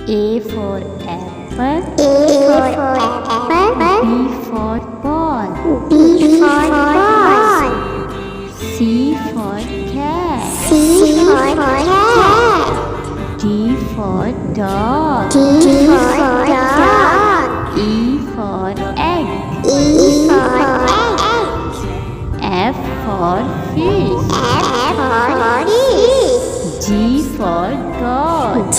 A for apple. B for ball. C for cat. D for dog. E for egg. F for fish. G for goat.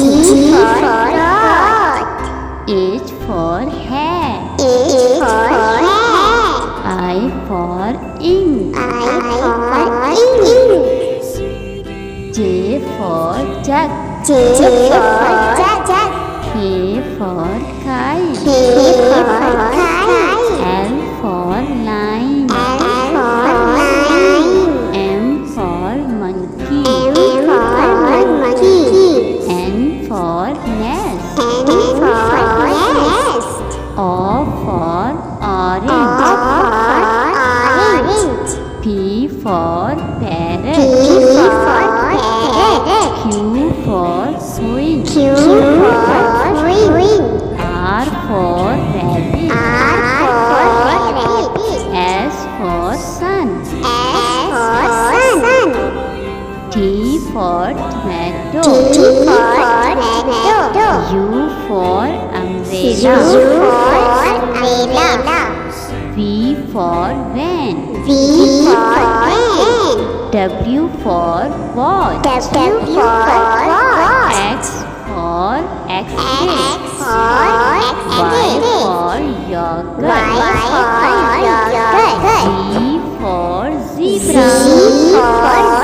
H for hat. I for ink. J for jug. K for kite. L for line. M for monkey. N for nest. O for orange. P for parrot. Q for queen. R for rabbit. S for sun. T for tomato. U for umbrella. V for van. W for watch. X for X-ray. Y for yogurt. Z for zebra.